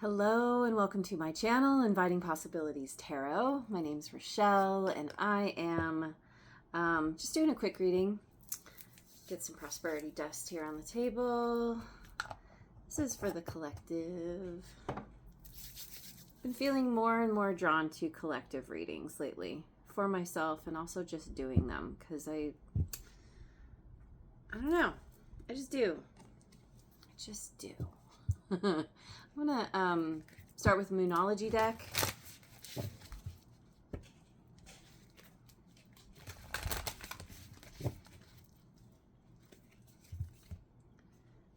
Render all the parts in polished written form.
Hello and welcome to my channel, Inviting Possibilities Tarot. My name's Rochelle and I am just doing a quick reading. Get some prosperity dust here on the table. This is for the collective. Been feeling more and more drawn to collective readings lately for myself and also just doing them because I don't know. I just do. I'm gonna start with Moonology deck.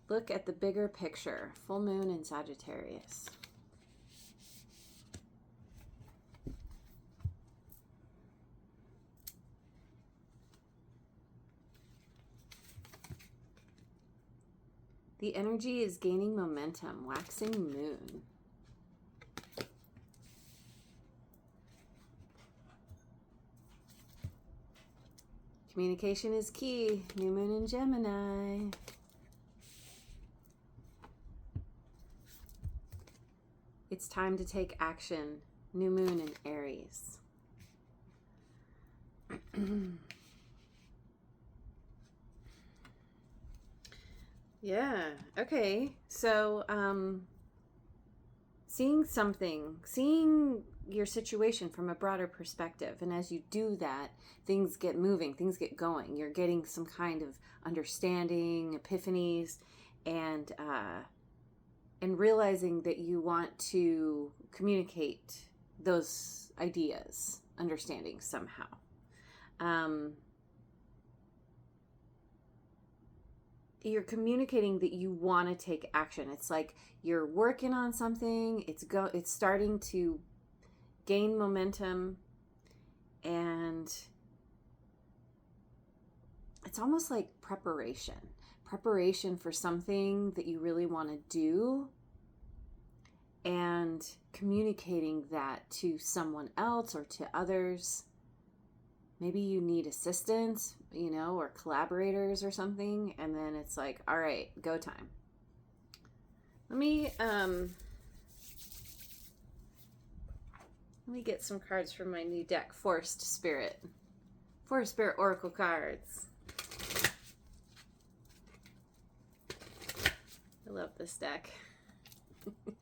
Look at the bigger picture. Full moon in Sagittarius. The energy is gaining momentum. Waxing moon. Communication is key. New moon in Gemini. It's time to take action. New moon in Aries. Yeah, okay. So, seeing your situation from a broader perspective. And as you do that, things get moving, things get going. You're getting some kind of understanding, epiphanies, and realizing that you want to communicate those ideas, understandings somehow. You're communicating that you want to take action. It's like you're working on something. It's starting to gain momentum, and it's almost like preparation for something that you really want to do, and communicating that to someone else or to others. Maybe you need assistance, or collaborators or something, and then it's like, all right, go time. Let me get some cards from my new deck, Forest Spirit Oracle cards. I love this deck.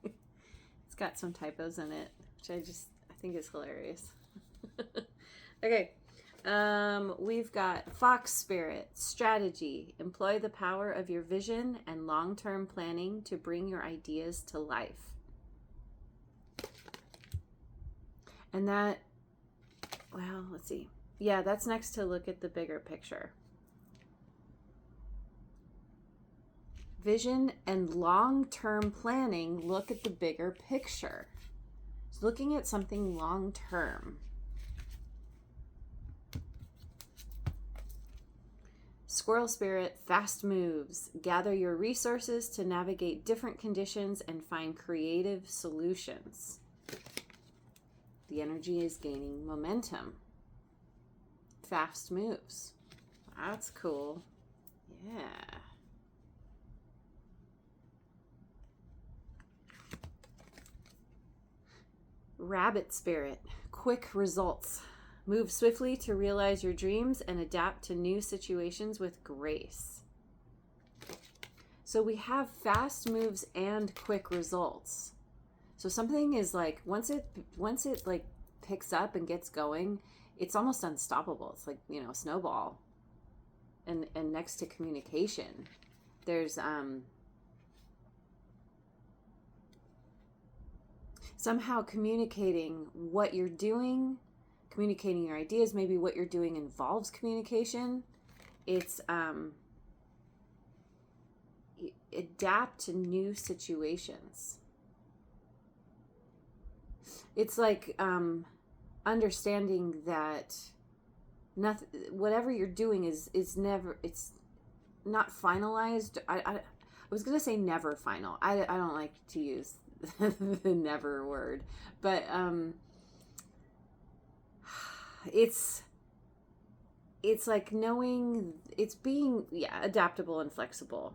It's got some typos in it, which I think is hilarious. Okay. We've got Fox Spirit, strategy. Employ the power of your vision and long-term planning to bring your ideas to life. And that, well, let's see. Yeah, that's next to look at the bigger picture. Vision and long-term planning, look at the bigger picture. It's looking at something long-term. Squirrel Spirit, fast moves. Gather your resources to navigate different conditions and find creative solutions. The energy is gaining momentum. Fast moves. That's cool. Yeah. Rabbit Spirit, quick results. Move swiftly to realize your dreams and adapt to new situations with grace. So we have fast moves and quick results. So something is like, once it like picks up and gets going, it's almost unstoppable. It's like, a snowball. And next to communication, there's somehow communicating what you're doing, communicating your ideas. Maybe what you're doing involves communication. It's adapt to new situations. It's like understanding that nothing, whatever you're doing is never, it's not finalized. I was gonna say never final. I don't like to use the never word, but it's like knowing, it's being adaptable and flexible,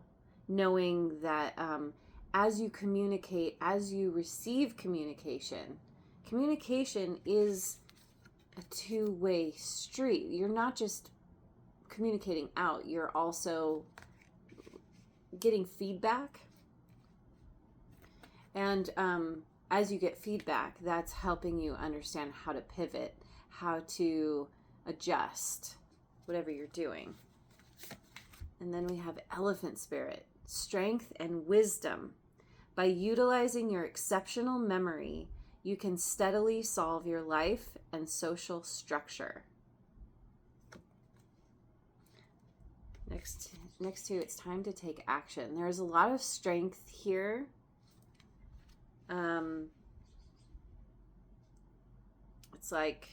knowing that as you communicate, as you receive communication, communication is a two-way street. You're not just communicating out, you're also getting feedback. And as you get feedback, that's helping you understand how to pivot, how to adjust whatever you're doing. And then we have elephant spirit, strength and wisdom. By utilizing your exceptional memory, you can steadily solve your life and social structure. Next to it's time to take action. There's a lot of strength here. It's like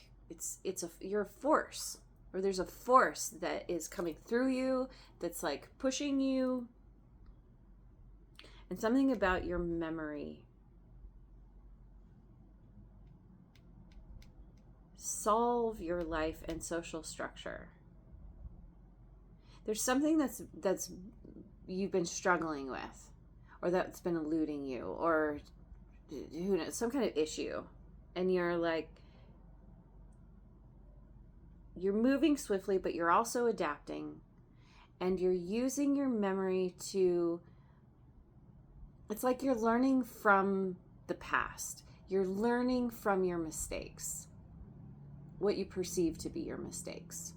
you're a force, or there's a force that is coming through you that's like pushing you. And something about your memory. Solve your life and social structure. There's something that's you've been struggling with, or that's been eluding you, or who knows, some kind of issue. And you're like, you're moving swiftly, but you're also adapting. And you're using your memory to, it's like you're learning from the past. You're learning from your mistakes, what you perceive to be your mistakes.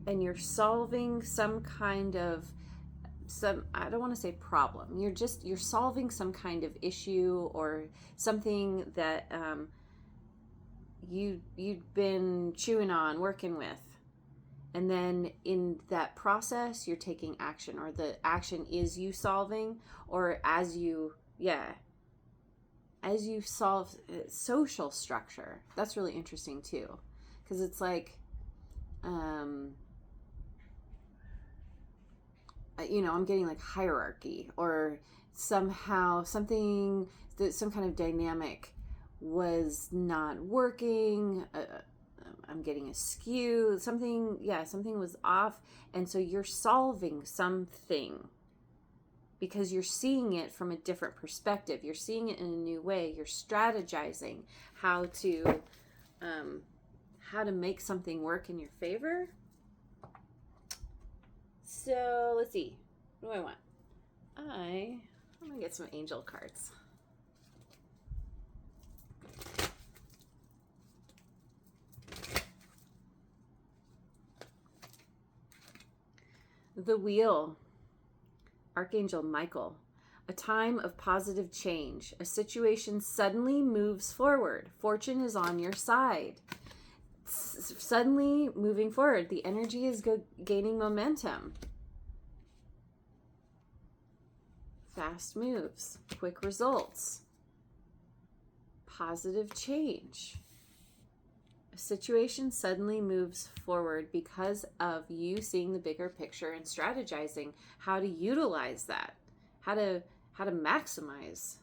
And you're solving some kind of, I don't want to say problem. You're solving some kind of issue or something that you've been chewing on, working with. And then in that process, you're taking action, or the action is you solving, or as you solve social structure. That's really interesting too, because it's like, I'm getting like hierarchy, or somehow some kind of dynamic was not working. I'm getting askew. Something was off. And so you're solving something because you're seeing it from a different perspective. You're seeing it in a new way. You're strategizing how to make something work in your favor. So let's see. What do I want? I'm going to get some angel cards. The Wheel, Archangel Michael. A time of positive change. A situation suddenly moves forward. Fortune is on your side. Suddenly moving forward. The energy is gaining momentum. Fast moves. Quick results. Positive change. A situation suddenly moves forward because of you seeing the bigger picture and strategizing how to utilize that, how to maximize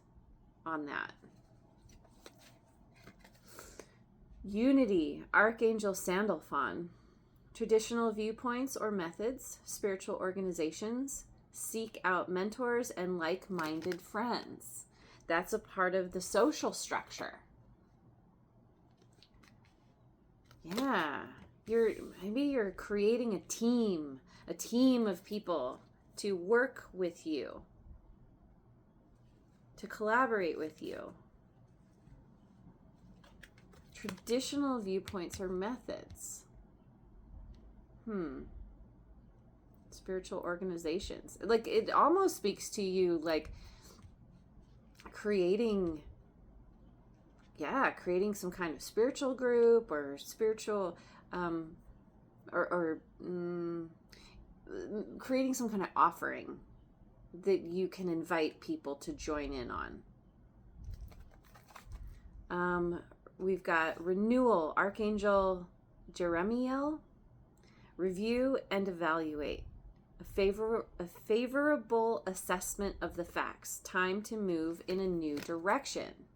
on that. Unity, Archangel Sandalphon. Traditional viewpoints or methods, spiritual organizations. Seek out mentors and like-minded friends. That's a part of the social structure. Yeah, you're creating a team of people to work with you, to collaborate with you. Traditional viewpoints or methods. Spiritual organizations. Like, it almost speaks to you like creating some kind of spiritual group or spiritual creating some kind of offering that you can invite people to join in on. We've got Renewal, Archangel Jeremiel. Review and evaluate. A favorable assessment of the facts. Time to move in a new direction.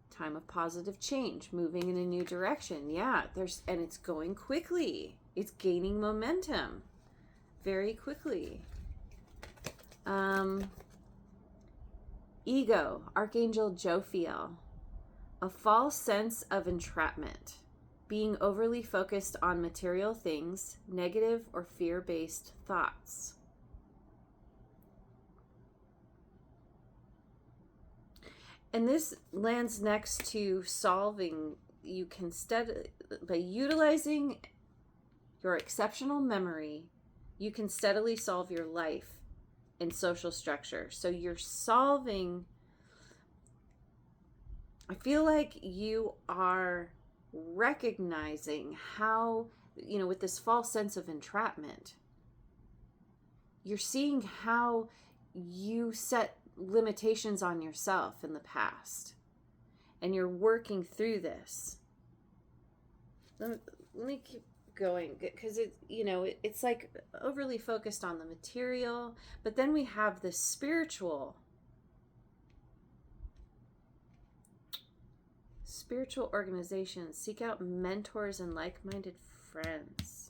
Time of positive change, moving in a new direction. Yeah, and it's going quickly. It's gaining momentum very quickly. Ego, Archangel Jophiel. A false sense of entrapment. Being overly focused on material things, negative or fear-based thoughts. And this lands next to solving. You can by utilizing your exceptional memory, you can steadily solve your life and social structure. So you're solving, I feel like you are recognizing how, with this false sense of entrapment, you're seeing how you set limitations on yourself in the past, and you're working through this. Let me keep going, because it's like overly focused on the material, but then we have the spiritual organizations. Seek out mentors and like-minded friends.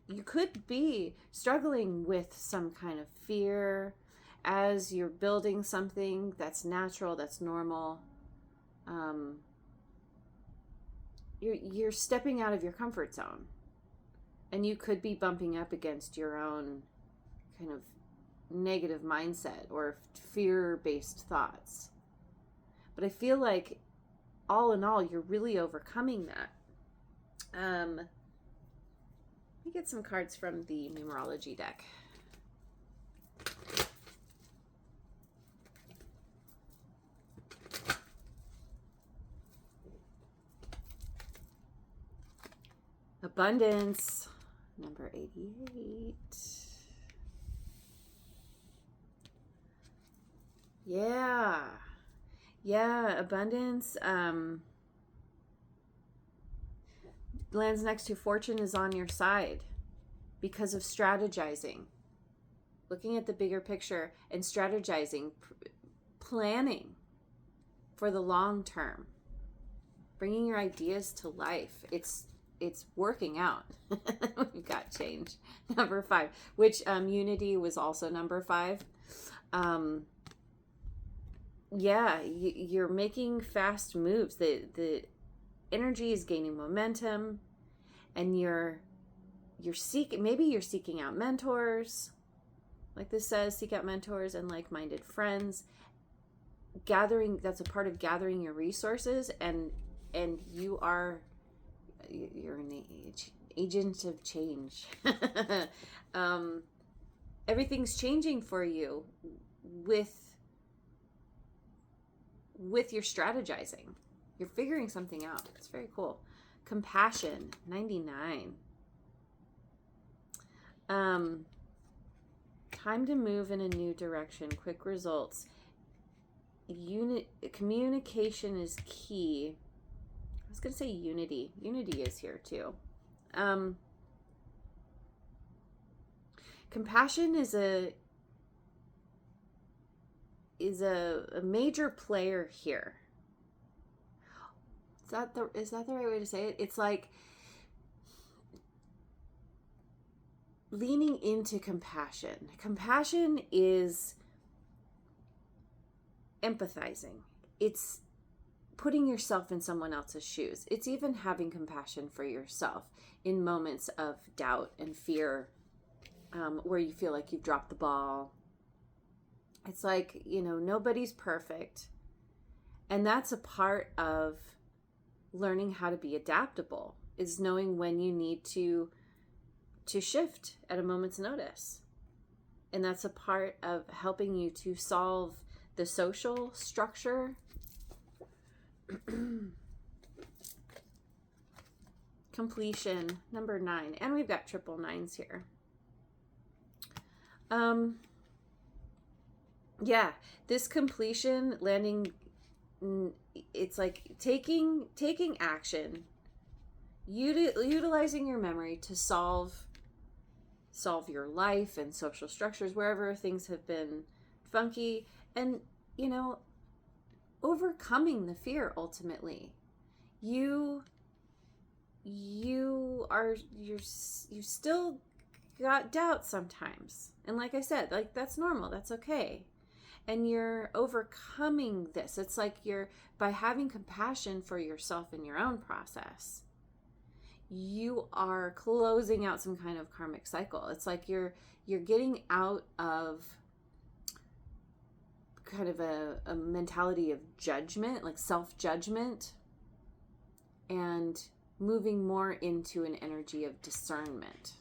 You could be struggling with some kind of fear as you're building something that's natural, that's normal. You're stepping out of your comfort zone, and you could be bumping up against your own kind of negative mindset or fear-based thoughts. But I feel like all in all, you're really overcoming that. Let me get some cards from the numerology deck. Abundance, number 88. Yeah, abundance. Lands next to fortune is on your side because of strategizing. Looking at the bigger picture and strategizing, planning for the long term. Bringing your ideas to life. It's working out. We've got change. Number 5, which unity was also number 5. You're making fast moves. The energy is gaining momentum, and you're seeking out mentors. Like this says, seek out mentors and like-minded friends. That's a part of gathering your resources, and you're an agent of change. Everything's changing for you with your strategizing. You're figuring something out. It's very cool. Compassion, 99. Time to move in a new direction. Quick results. Communication is key. I was going to say unity. Unity is here too. Compassion is a major player here. Is that the right way to say it? It's like leaning into compassion. Compassion is empathizing. It's putting yourself in someone else's shoes. It's even having compassion for yourself in moments of doubt and fear, where you feel like you've dropped the ball. It's like, nobody's perfect. And that's a part of learning how to be adaptable, is knowing when you need to shift at a moment's notice. And that's a part of helping you to solve the social structure. Completion, number 9. And we've got triple 9s here. This completion, landing, it's like taking action, utilizing your memory to solve your life and social structures wherever things have been funky, and overcoming the fear. Ultimately, you've still got doubt sometimes. And like I said, like that's normal. That's okay. And you're overcoming this. It's like by having compassion for yourself in your own process, you are closing out some kind of karmic cycle. It's like you're getting out of kind of a mentality of judgment, like self-judgment, and moving more into an energy of discernment.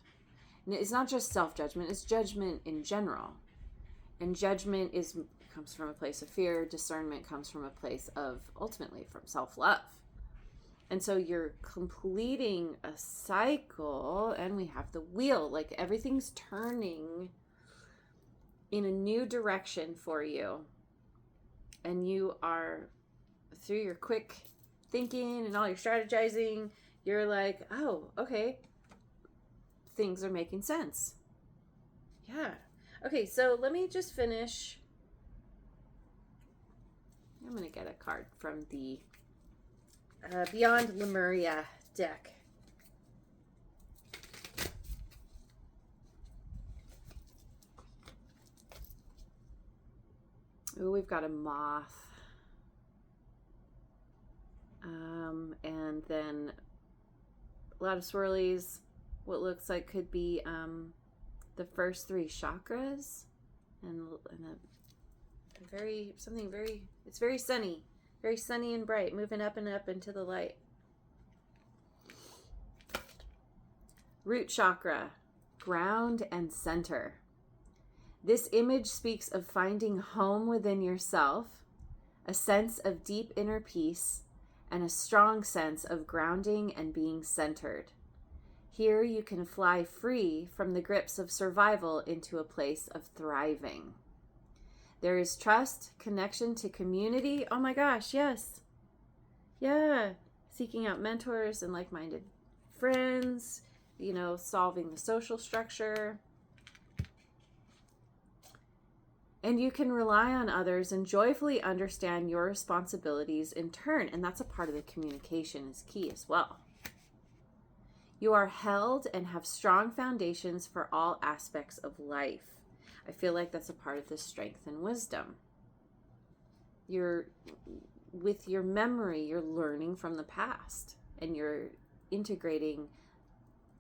And it's not just self-judgment, it's judgment in general. And judgment comes from a place of fear. Discernment comes from a place of, ultimately, from self-love. And so you're completing a cycle, and we have the wheel. Like everything's turning in a new direction for you. And you are, through your quick thinking and all your strategizing, you're like, oh, okay, things are making sense. Yeah. Okay, so let me just finish. I'm going to get a card from the Beyond Lemuria deck. Oh, we've got a moth. And then a lot of swirlies. What looks like could be the first 3 chakras, and it's very sunny and bright, moving up and up into the light. Root chakra, ground and center. This image speaks of finding home within yourself, a sense of deep inner peace, and a strong sense of grounding and being centered. Here you can fly free from the grips of survival into a place of thriving. There is trust, connection to community. Oh my gosh, yes. Yeah. Seeking out mentors and like-minded friends, solving the social structure. And you can rely on others and joyfully understand your responsibilities in turn. And that's a part of the communication is key as well. You are held and have strong foundations for all aspects of life. I feel like that's a part of the strength and wisdom. With your memory, you're learning from the past and you're integrating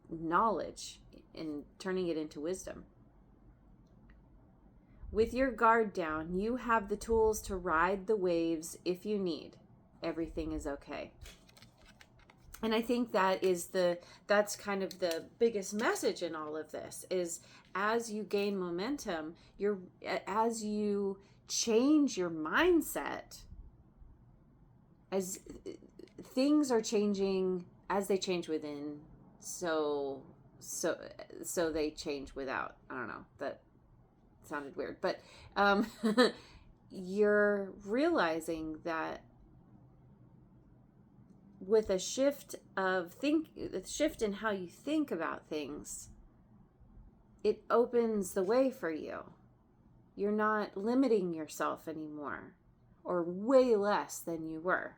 knowledge and turning it into wisdom. With your guard down, you have the tools to ride the waves if you need. Everything is okay. And I think that's kind of the biggest message in all of this is as you gain momentum, as you change your mindset, as things are changing, as they change within, so they change without. I don't know, that sounded weird, but you're realizing that with a shift in how you think about things, it opens the way for you. You're not limiting yourself anymore, or way less than you were.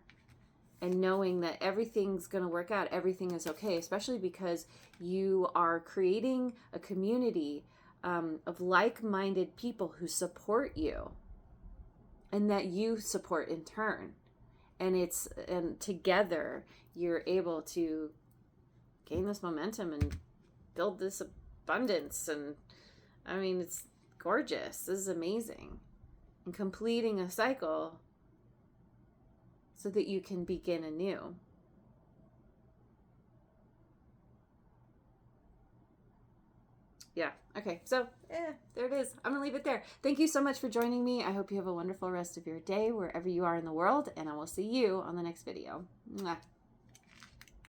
And knowing that everything's going to work out, everything is okay, especially because you are creating a community of like-minded people who support you and that you support in turn. And together you're able to gain this momentum and build this abundance. And I mean, it's gorgeous. This is amazing. And completing a cycle so that you can begin anew. Yeah. Okay. So, there it is. I'm going to leave it there. Thank you so much for joining me. I hope you have a wonderful rest of your day wherever you are in the world, and I will see you on the next video. Mwah.